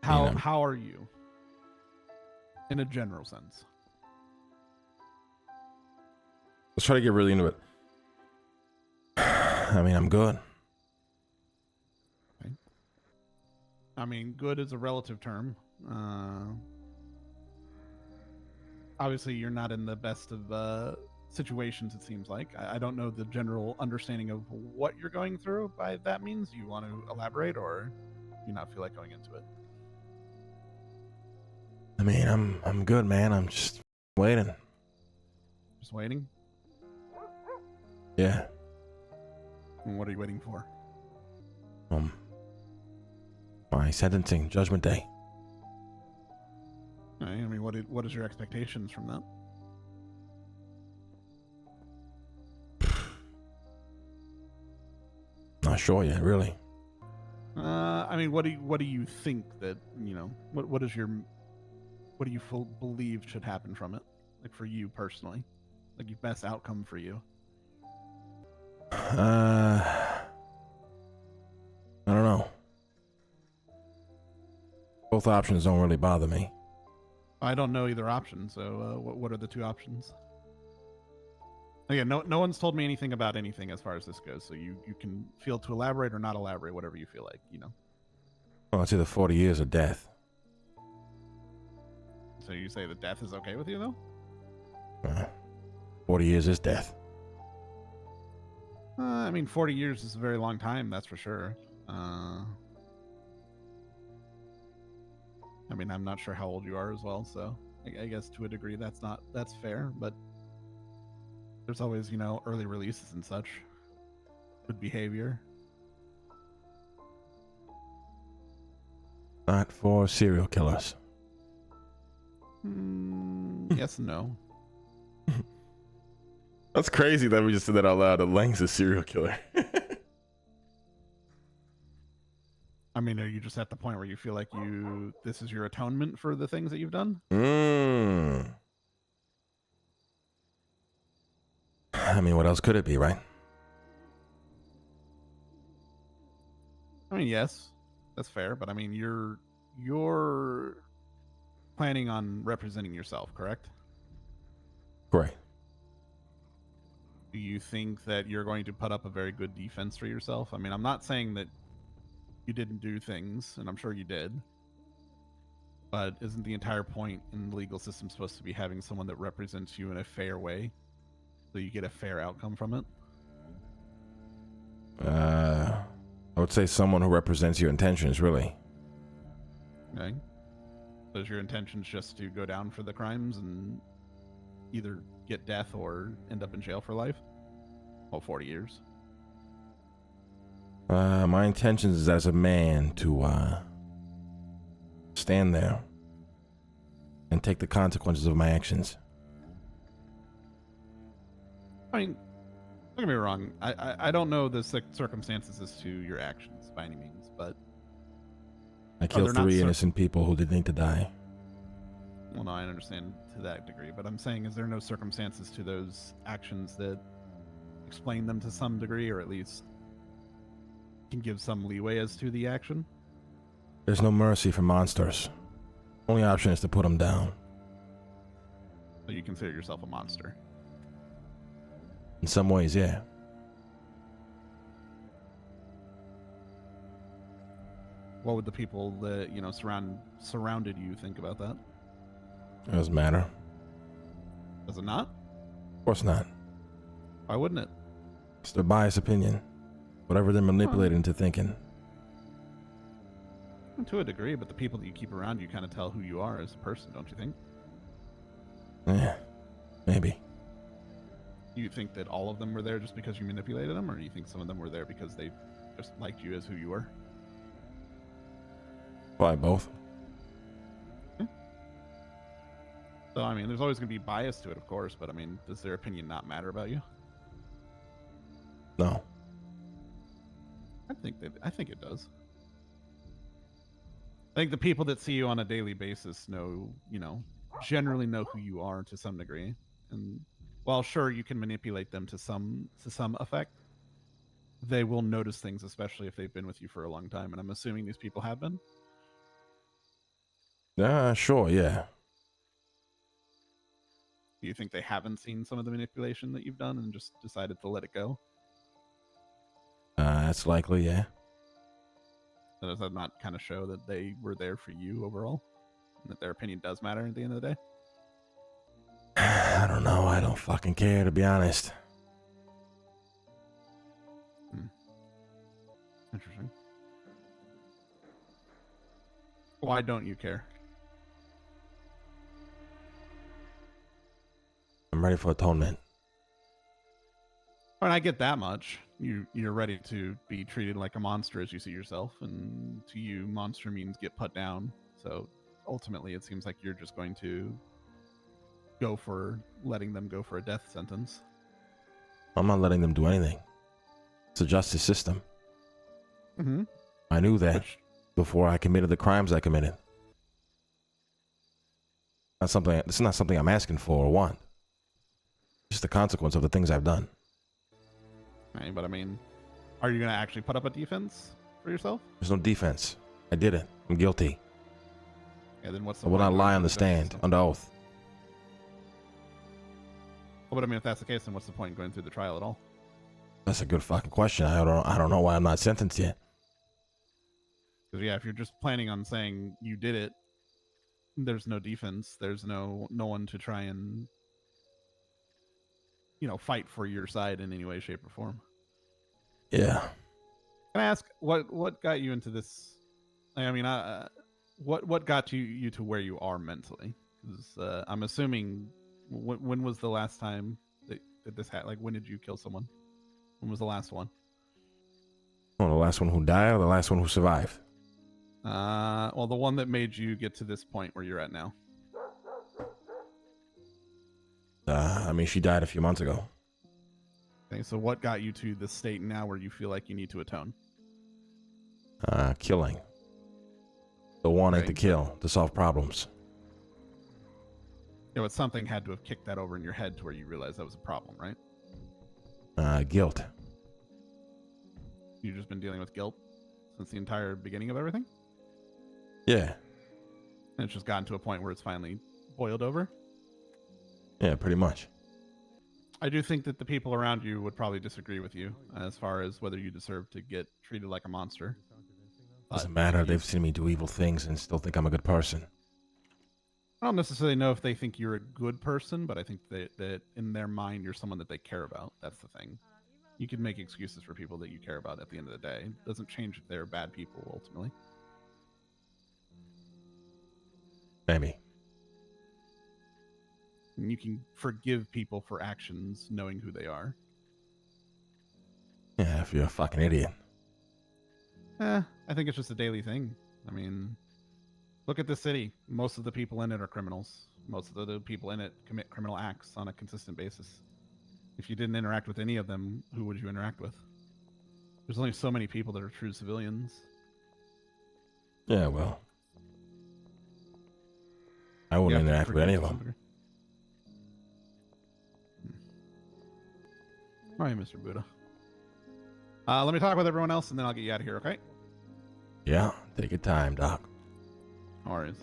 How are you in a general sense? Let's try to get really into it. I mean, I'm good. Okay. I mean, good is a relative term. Obviously, you're not in the best of situations, it seems like. I don't know the general understanding of what you're going through by that means. You want to elaborate, or do you not feel like going into it? I mean, I'm good, man. I'm just waiting. Just waiting? Yeah. And what are you waiting for? My sentencing, Judgment Day. I mean, what is your expectations from that? Not sure yet, really. I mean, what do you think that, you know, what do you believe should happen from it? Like, for you personally, like, your best outcome for you? I don't know. Both options don't really bother me. I don't know either option, so what are the two options? Again, no one's told me anything about anything as far as this goes, so you can feel to elaborate or not elaborate, whatever you feel like, you know. Well, it's either 40 years or death. So you say that death is okay with you, though? 40 years is death. I mean, 40 years is a very long time, that's for sure. I mean, I'm not sure how old you are as well, so I guess to a degree that's fair, but there's always, you know, early releases and such. Good behavior. Not for serial killers. Yes and no. That's crazy that we just said that out loud. Lang's a serial killer. I mean, are you just at the point where you feel like this is your atonement for the things that you've done? I mean, what else could it be, right? I mean, yes, that's fair, but I mean, you're planning on representing yourself, correct? Correct. Do you think that you're going to put up a very good defense for yourself? I mean, I'm not saying that you didn't do things, and I'm sure you did, but isn't the entire point in the legal system supposed to be having someone that represents you in a fair way, so you get a fair outcome from it? I would say someone who represents your intentions, really. Okay. So is your intentions just to go down for the crimes and either get death or end up in jail for life? Well, 40 years. My intentions is as a man to stand there and take the consequences of my actions. I mean, don't get me wrong. I don't know the circumstances as to your actions by any means, but I killed 3 innocent people who didn't need to die. Well, no, I understand to that degree, but I'm saying, is there no circumstances to those actions that explain them to some degree, or at least can give some leeway as to the action? There's no mercy for monsters. Only option is to put them down. So you consider yourself a monster? In some ways, yeah. What would the people that, you know, surrounded you think about that? It doesn't matter. Does it not? Of course not. Why wouldn't it? It's their biased opinion. Whatever they're manipulated into thinking. To a degree, but the people that you keep around you kind of tell who you are as a person, don't you think? Yeah, maybe. Do you think that all of them were there just because you manipulated them, or do you think some of them were there because they just liked you as who you were? Probably both. So, I mean, there's always going to be bias to it, of course, but I mean, does their opinion not matter about you? No. I think it does. I think the people that see you on a daily basis generally know who you are to some degree. And while sure you can manipulate them to some effect, they will notice things, especially if they've been with you for a long time. And I'm assuming these people have been. Sure, yeah. Do you think they haven't seen some of the manipulation that you've done and just decided to let it go? That's likely, yeah. So does that not kind of show that they were there for you overall? And that their opinion does matter at the end of the day? I don't know. I don't fucking care, to be honest. Interesting. Why don't you care? I'm ready for atonement. I mean, I get that much. You're ready to be treated like a monster as you see yourself, and to you, monster means get put down. So ultimately, it seems like you're just going to go for letting them go for a death sentence. I'm not letting them do anything. It's a justice system. Mm-hmm. I knew that before I committed the crimes I committed. This is not something I'm asking for or want. It's just the consequence of the things I've done. Right, but I mean, are you going to actually put up a defense for yourself? There's no defense. I did it. I'm guilty. Yeah, then what's the I will point not of lie going on the through justice stand, system? under oath. Well, but I mean, if that's the case, then what's the point in going through the trial at all? That's a good fucking question. I don't know why I'm not sentenced yet. Because yeah, if you're just planning on saying you did it, there's no defense. There's no one to try and fight for your side in any way, shape, or form. Yeah. Can I ask what got you into this? I mean, what got you to where you are mentally? Because I'm assuming when was the last time that this had? Like, when did you kill someone? When was the last one? Oh, the last one who died or the last one who survived? Well, the one that made you get to this point where you're at now. I mean, she died a few months ago. Okay, so what got you to the state now where you feel like you need to atone? Killing. The wanting Okay. to kill, to solve problems. But something had to have kicked that over in your head to where you realized that was a problem, right? Guilt. You've just been dealing with guilt since the entire beginning of everything? Yeah. And it's just gotten to a point where it's finally boiled over? Yeah, pretty much. I do think that the people around you would probably disagree with you as far as whether you deserve to get treated like a monster. Doesn't matter. They've seen me do evil things and still think I'm a good person. I don't necessarily know if they think you're a good person, but I think that in their mind, you're someone that they care about. That's the thing. You can make excuses for people that you care about at the end of the day. It doesn't change if they're bad people, ultimately. Maybe. And you can forgive people for actions knowing who they are. Yeah, if you're a fucking idiot. I think it's just a daily thing. I mean, look at the city. Most of the people in it are criminals. Most of the people in it commit criminal acts on a consistent basis. If you didn't interact with any of them, who would you interact with? There's only so many people that are true civilians. Yeah, well. I wouldn't interact with any of them. All right, Mr. Buddha. Let me talk with everyone else, and then I'll get you out of here, okay? Yeah, take your time, Doc. No worries.